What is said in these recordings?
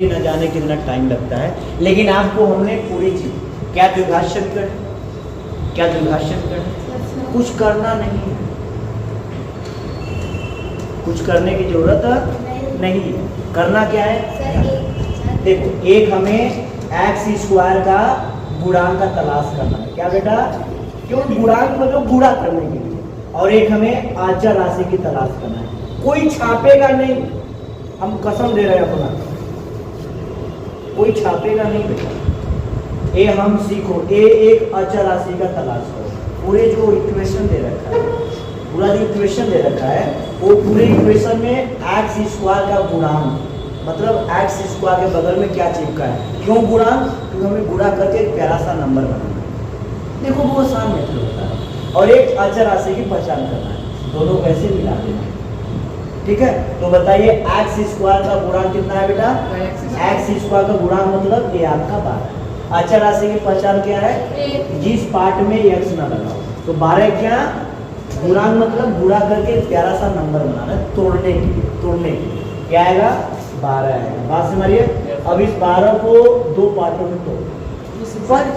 न जाने कितना टाइम लगता है, लेकिन आपको हमने पूरी चीज क्या द्विघात समीकरण, क्या द्विघात समीकरण, कुछ करना नहीं है, कुछ करने की जरूरत नहीं है। करना क्या है, देखो एक हमें एक्स स्क्वायर का गुणांक का तलाश करना है। क्या बेटा, क्यों गुणांक मतलब गुणा करने के लिए, और एक हमें अचर राशि की तलाश करना है। कोई छापेगा नहीं, हम कसम दे रहे हैं अपना, कोई छापेगा नहीं बेटा। ए हम सीखो, ए एक अचर राशि का तलाश करो। पूरे जो इक्वेशन दे रखा है, पूरा जो इक्वेशन दे रखा है, वो पूरे इक्वेशन में एक्स स्क्वायर का गुणांक मतलब एक्स स्क्वायर के बगल में क्या चिपका है, क्यों गुणांक, क्योंकि हमें गुणा करके एक प्यारा सा नंबर बनाना है। देखो वो आसान मेथड होता है। और एक अचर राशि की पहचान करना है, दोनों कैसे मिला देना है। ठीक है, तो बताइए एक्स स्क्वायर का गुणांक कितना है बेटा, एक्स स्क्वायर का गुणांक मतलब ए आपका 12। अचर राशि की पहचान क्या है, जिस पार्ट में एक्स ना लगा हो। तो 12 क्या गुणांक मतलब गुणा करके एक प्यारा सा नंबर बनाना है, तोड़ने के लिए, तोड़ने के लिए क्या आएगा 12 आएगा। बात समझिए। अब इस 12 को दो पार्टों में तोड़,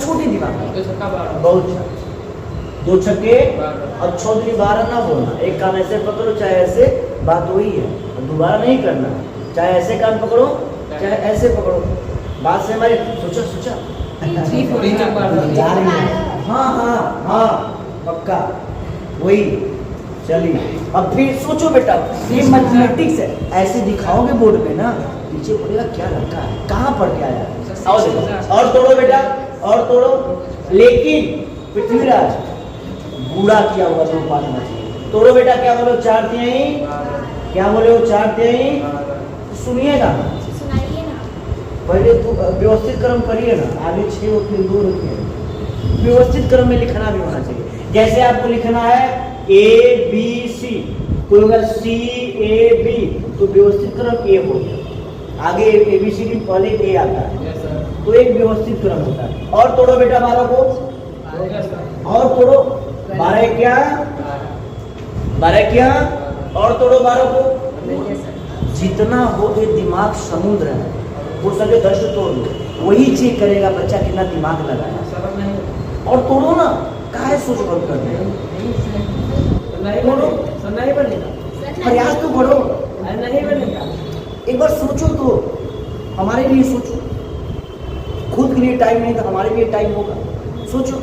छोटी दिमाग बहुत अच्छा, दो छक्के और चौधरी 12 ना बोलना, एक कान ऐसे पकड़ो चाहे ऐसे, बात वही है, दोबारा नहीं करना, चाहे ऐसे कान पकड़ो चाहे ऐसे पकड़ो, बात से हमारे सोचा सोचा हाँ हाँ हाँ पक्का वही। चलिए अब फिर सोचो बेटा, ये मैथमेटिक्स है, ऐसे दिखाओगे बोर्ड पे ना, पीछे बोलेगा क्या लड़का है, कहाँ पढ़ के आया। आओ देखो, और तोड़ो बेटा, और तोड़ो, लेकिन पृथ्वीराज बूढ़ा किया हुआ तो पालना चाहिए। तोड़ो बेटा, क्या बोलो 4 तिहाई, क्या बोले हो 4 तिहाई, सुनिएगा पहले तो व्यवस्थित क्रम करिए ना, आगे 6 और फिर 2 रखिए, व्यवस्थित क्रम में लिखना भी होना चाहिए। जैसे आपको लिखना है ए बी सी, कोई होगा सी ए बी, तो व्यवस्थित क्रम ए हो गया, आगे ए बी सी डी पहले ए आता है, तो एक व्यवस्थित क्रम होता है। और तोड़ो बेटा 12 को, और तोड़ो 12 क्या, 12 क्या, और तोड़ो 12 को, जितना हो ये दिमाग समुद्र है, वो सके 10 तोड़ दो, वही चेक करेगा बच्चा कितना दिमाग लगाया। और तोड़ो ना, काहे सोच बंद कर रहे हो, तोड़ो, नहीं बनेगा, प्रयास तो करो, नहीं बनेगा, एक बार सोचो तो, हमारे लिए सोचो, खुद के लिए टाइम नहीं था, हमारे लिए टाइम होगा, सोचो,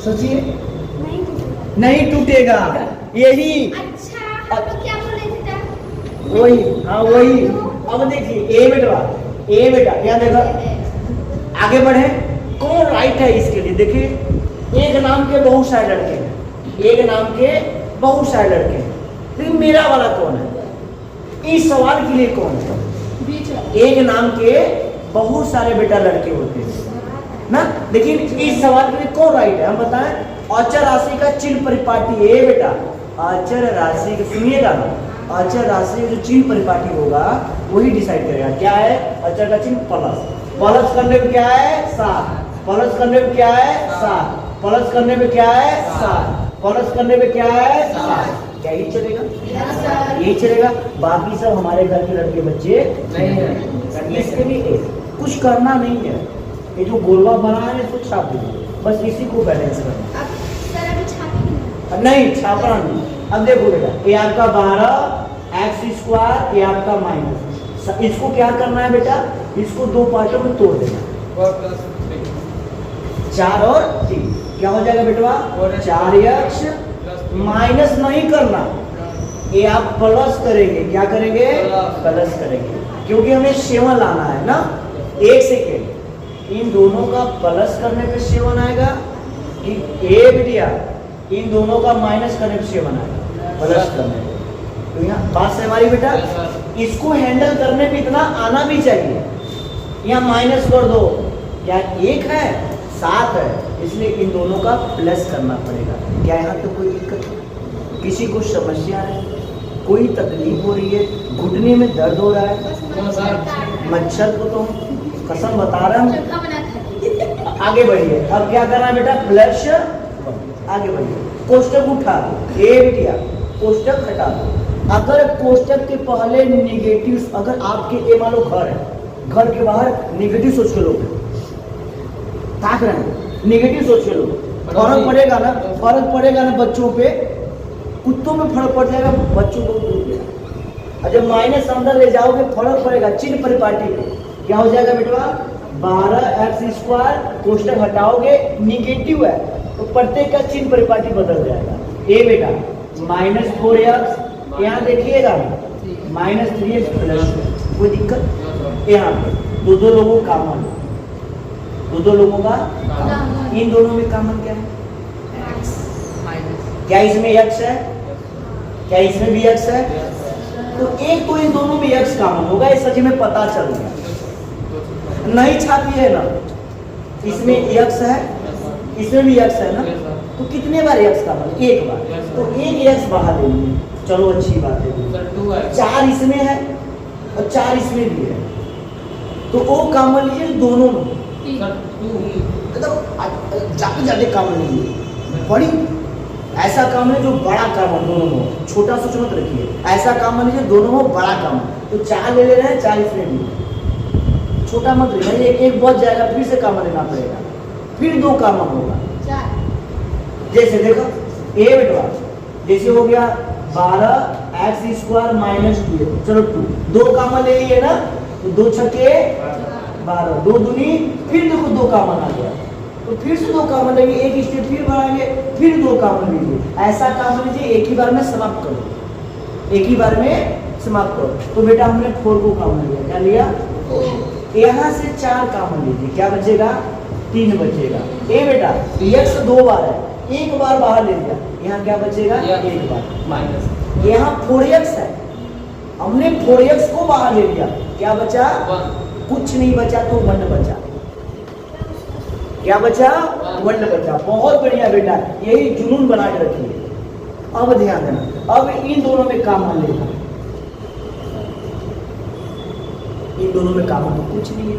सोचिए, नहीं टूटेगा, यही वही, हाँ वही। अब देखिए ए बेटा यहाँ देखो, आगे बढ़े, कौन राइट है इसके लिए, देखिए एक नाम के बहुत सारे लड़के हैं, एक नाम के बहुत सारे लड़के हैं, लेकिन मेरा वाला कौन है, इस सवाल के लिए कौन है, एक नाम के बहुत सारे बेटा लड़के होते हैं ना, लेकिन इस सवाल के लिए कौन राइट है, हम बताएं। अचर राशि का चिन्ह परिपाटी ए बेटा, अचर राशि सुनिएगा ना, अचर राशि जो चिन्ह परिपाटी होगा वही डिसाइड करेगा क्या है, अचर का चिन्ह प्लस, प्लस करने में क्या है 7, प्लस करने में क्या है 7, प्लस करने में क्या है 7, प्लस करने में क्या है 7, क्या यही चलेगा, यही चलेगा। बाकी सब हमारे घर के लड़के बच्चे नहीं है, इसके लिए कुछ करना नहीं है, ये जो गोलवा बना है इसको छाप दीजिए, बस इसी को बैलेंस करना, नहीं छापना नहीं। अब देखो बेटा, ये आपका 12 एक्स स्क्वायर, ये आपका माइनस, इसको क्या करना है बेटा, इसको दो पार्टों में तोड़ देना, 4 और 3 क्या हो जाएगा बेटवा, 4x माइनस नहीं करना, ये आप प्लस करेंगे, क्या करेंगे प्लस करेंगे, क्योंकि हमें 7 लाना है ना। एक सेकेंड, इन दोनों का प्लस करने पे 7 आएगा कि ए बिटिया इन दोनों का माइनस करने पे 7 आएगा, प्लस करने पे, तो यहाँ बात से हमारी बेटा, इसको हैंडल करने पे इतना आना भी चाहिए। यहाँ माइनस कर दो, क्या 1 है 7 है, इसलिए इन दोनों का प्लस करना पड़ेगा। क्या यहाँ तो कोई दिक्कत है, किसी को समस्या है, कोई तकलीफ हो रही है, घुटने में दर्द हो रहा है, मच्छर को तो कसम बता रहा हूँ, आगे बढ़िए। अब क्या करना है बेटा, प्लस, आगे बढ़िए, कोष्टक उठा दो, ए बिटिया कोष्टक हटा दो, अगर कोष्टक के पहले निगेटिव, अगर आपके ए मान लो घर है, घर के बाहर निगेटिव सोच के लोग ताक रहे हैं, निगेटिव सोच के लोग, फर्क पड़ेगा ना, फर्क पड़ेगा ना बच्चों पे, कुत्तों में फर्क पड़ जाएगा, बच्चों को दूर गया। और जब माइनस अंदर ले जाओगे फर्क पड़ेगा चिन्ह परिपाटी पे, क्या हो जाएगा बेटवा 12x² कोष्टक हटाओगे निगेटिव है तो प्रत्येक का चिन्ह परिपाटी बदल जाएगा। ए बेटा -4x, यहाँ देखिएगा -3x प्लस, कोई दिक्कत? यहाँ पे दो लोगों का कॉमन, दो लोगों का, इन दोनों में कॉमन क्या है? क्या इसमें x है? क्या इसमें भी x है? तो एक तो इन दोनों में x कॉमन होगा, ये सच में पता चल गया। नहीं छापिए ना, इसमें x है, इसमें भी x है ना, तो कितने बार x कॉमन? एक बार, तो एक x बाहर ले लीजिए, चलो अच्छी बात है। 4 इसमें है और 4 इसमें भी है, तो वो कॉमन लीजिए दोनों में, ज्यादा कॉमन लीजिए, बड़ी ऐसा काम है जो बड़ा काम है दोनों में, छोटा सोच मत रखिए, ऐसा काम लीजिए दोनों में बड़ा काम। तो 4 ले रहे हैं, 4 इसमें भी, छोटा मत रखिए, एक बच जाएगा, फिर से काम लेना पड़ेगा, फिर 2 काम होगा। जैसे देखो ए बेटवा, जैसे हो गया 12x² -2, चलो 2 काम ले लिए ना, तो 2 छक्के 12, 2 दूनी, फिर देखो 2 काम आ गया, तो फिर से 2 काम लेंगे, एक स्टेप फिर बढ़ाएंगे, फिर 2 काम लीजिए, ऐसा काम लीजिए, एक ही बार में समाप्त करो, एक ही बार में समाप्त करो। तो बेटा हमने 4 को काम लिया, क्या लिया? यहाँ से 4 काम लीजिए, क्या बचेगा? 3 बचेगा। ए बेटा x 2 बार है, एक बार बाहर ले लिया, यहाँ क्या बचेगा? एक बार माइनस, यहाँ 4x है, हमने 4x को बाहर ले लिया, क्या बचा? कुछ नहीं बचा, तो 1 बचा। क्या बचा? 1 बचा। बहुत बढ़िया बेटा, यही जुनून बना के रखिए। अब ध्यान देना, अब इन दोनों में कॉमन लेना, इन दोनों में कॉमन तो कुछ नहीं है,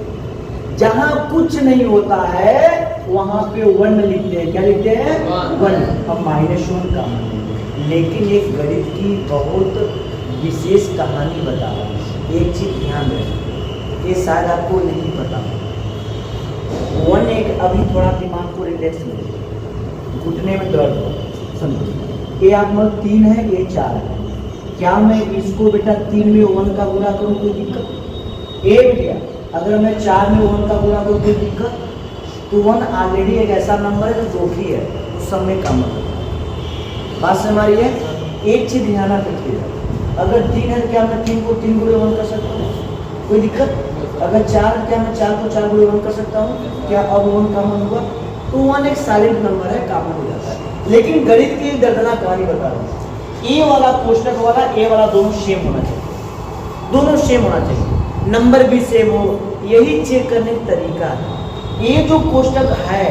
जहां कुछ नहीं होता है वहां पे 1 लिखते हैं, क्या लिखते हैं? 1। अब -1 कॉमन लेंगे, लेकिन एक गणित की बहुत विशेष कहानी बता रहा हूँ, एक चीज ध्यान रखें, ये शायद आपको नहीं पता। 1 एक अभी थोड़ा दिमाग को रिलैक्स मिले, घुटने में दर्द हो, समझो ये आप मतलब 3 है, ये 4 है, क्या मैं इसको बेटा 3 में 1 का गुणा करूँ कोई दिक्कत? ए बेटा अगर मैं 4 में 1 का गुणा करूँ कोई दिक्कत? तो 1 ऑलरेडी एक ऐसा नंबर है जो 2 ही है, उस सब में कम है। बात से हमारी है, एक चीज ध्यान रखिएगा, अगर 3 है तो क्या मैं 3 को 3 गुणे 1 कर सकता हूँ? कोई दिक्कत? अगर 4 क्या मैं 4 को 4 गुणे 1 कर सकता हूँ? क्या अब 1 कॉमन हुआ? तो 1 एक साइलेंट नंबर है, कॉमन हो जाता है। लेकिन गणित की दर्दनाक कहानी बता रहा हूँ, ए वाला कोष्टक वाला, ए वाला दोनों सेम होना चाहिए, दोनों सेम होना चाहिए, नंबर भी सेम हो, यही चेक करने का तरीका है। ये जो कोष्टक है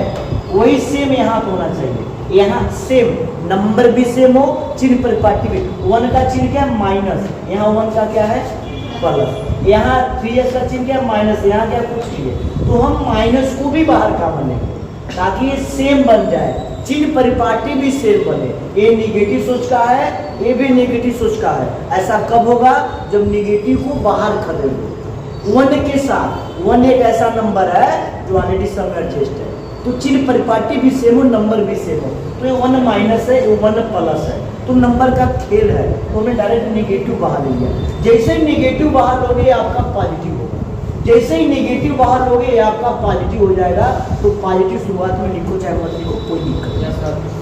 वही सेम यहाँ पे होना चाहिए, यहाँ सेम नंबर भी सेम हो, चिन्ह परिपाटी भी। 1 का चिन्ह क्या है? माइनस, यहाँ 1 का क्या है? प्लस, यहाँ 3x का चिन्ह क्या? माइनस, यहाँ क्या? कुछ नहीं है, तो हम माइनस को भी बाहर कॉमन लेंगे ताकि ये सेम बन जाए, चिन्ह परिपाटी भी सेम बने। ये निगेटिव सोच का है, ये भी निगेटिव सोच का है। ऐसा कब होगा? जब निगेटिव को बाहर कर देंगे 1 के साथ। 1 एक ऐसा नंबर है जो ऑलरेडी सब में एडजस्ट है, तो चिन्ह परिपाटी भी सेम हो, नंबर भी सेम हो, तो ये 1 माइनस है, ये 1 प्लस है, तो नंबर का खेल है, तो हमने डायरेक्ट निगेटिव बाहर ले लिया। जैसे ही निगेटिव बाहर लोगे आपका पॉजिटिव होगा, जैसे ही निगेटिव बाहर लोगे आपका पॉजिटिव हो जाएगा। तो पॉजिटिव शुरुआत में लिखो चाहे मत लिखो, कोई दिक्कत,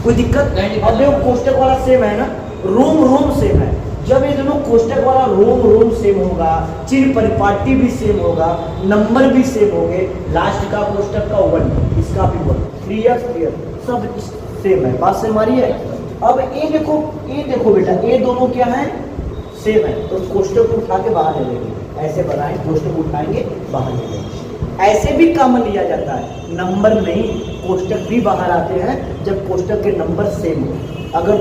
कोई दिक्कत। अब देखो कोष्टक वाला सेम है ना, रोम सेम है। जब ये दोनों कोष्टक वाला रोम सेम होगा, चिन्ह परिपाटी भी सेम होगा, नंबर भी सेम होंगे, लास्ट का कोष्टक का 1, इसका भी 1, 3x सब सेम है। बात से हमारी है। अब ये देखो बेटा, ये दोनों क्या है? सेम है, तो कोष्टक को उठा के बाहर ले लेंगे, ऐसे बनाए, कोष्टक उठाएंगे बाहर ले लेंगे। ऐसे भी कॉमन लिया जाता है, नंबर नहीं, कोष्टक भी बाहर आते हैं जब कोष्टक के नंबर सेम हो। अगर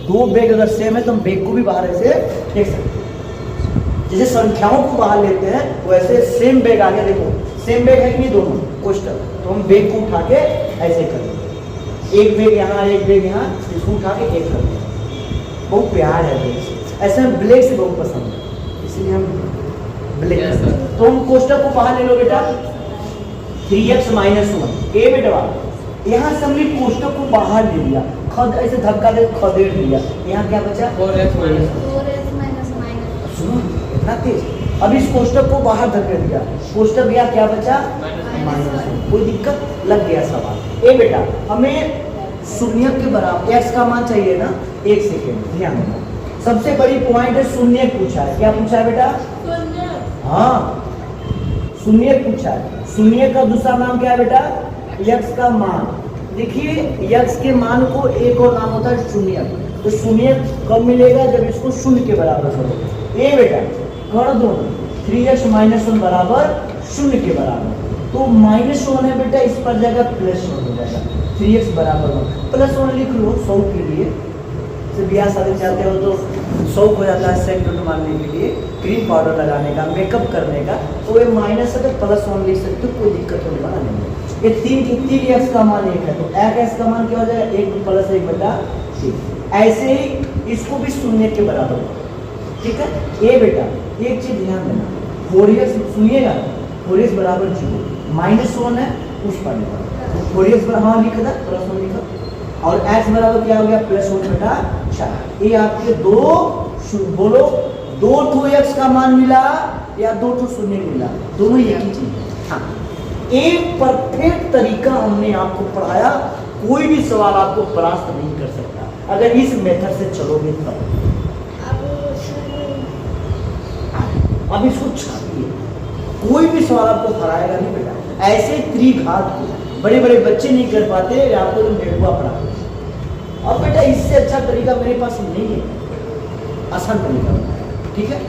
दो बेग अगर सेम है तो हम बेग को भी बाहर ऐसे देख सकते हैं। जैसे संख्याओं को बाहर लेते हैं वैसे सेम बेग आगे देखो, सेम बेग है कि नहीं दोनों कोष्टक, तो हम बेग को उठा के ऐसे कर देंगे, एक बेग यहाँ एक बेग यहाँ, इसको उठा के एक कर देंगे। बहुत प्यार है बेग से। ऐसे हम ब्लैक से बहुत पसंद है, इसलिए हम ब्लैक। तो हम कोष्टक को बाहर ले लो बेटा, 3x - 1 ए बेटा, यहाँ से हमने कोष्टक को बाहर ले लिया, खद ऐसे धक्का दे खदेड़ दिया, यहाँ क्या बचा 4x - सुनो इतना तेज। अब इस कोष्टक को बाहर धकेल दिया, कोष्टक गया, क्या बचा -1। कोई दिक्कत, लग गया सवाल। ए बेटा हमें शून्य के बराबर x का मान चाहिए ना, एक सेकेंड ध्यान देना, सबसे बड़ी पॉइंट है शून्य पूछा है। क्या पूछा है बेटा? हाँ शून्य पूछा है। शून्य का दूसरा नाम क्या है बेटा? यक्स का मान। देखिए यक्स के मान को एक और नाम होता है शून्य। तो शून्य कब मिलेगा? जब इसको शून्य के बराबर करो। ए बेटा कर दो 3x - 1 बराबर शून्य के बराबर, तो -1 है बेटा, इस पर जाएगा +1 हो जाएगा, 3x बराबर 1 +1 लिख लो 100 के लिए। जब ब्याह शादी चाहते हो तो शौक हो जाता है सेंट मारने के लिए, क्रीम पाउडर लगाने का, मेकअप करने का, तो ये माइनस है तो +1 लिख सकते हो, कोई दिक्कत होने वाला नहीं है। ये 3x का मान 1 है, तो x का मान क्या हो जाएगा? 1 + 1 बटा 3। ऐसे ही इसको भी शून्य के बराबर, ठीक है। ए बेटा एक चीज ध्यान देना, 4x सुनिएगा, 4x बराबर 0, -1 है उस पर लिखा, 4x बराबर हाँ लिखा था +1 लिखा, और x बराबर क्या हो गया? +1 बटा 4। ये आपके दो बोलो, 2x का मान मिला या 2 शून्य मिला, दोनों एक ही चीज है। हाँ एक परफेक्ट तरीका हमने आपको पढ़ाया, कोई भी सवाल आपको परास्त नहीं कर सकता अगर इस मेथड से चलोगे तब। अब इसको छापिए, कोई भी सवाल आपको हराएगा नहीं बेटा। ऐसे त्रिघात को बड़े बड़े बच्चे नहीं कर पाते, आपको तो बेवकूफ पढ़ा। अब बेटा इससे अच्छा तरीका मेरे पास नहीं है, आसान तरीका, ठीक है।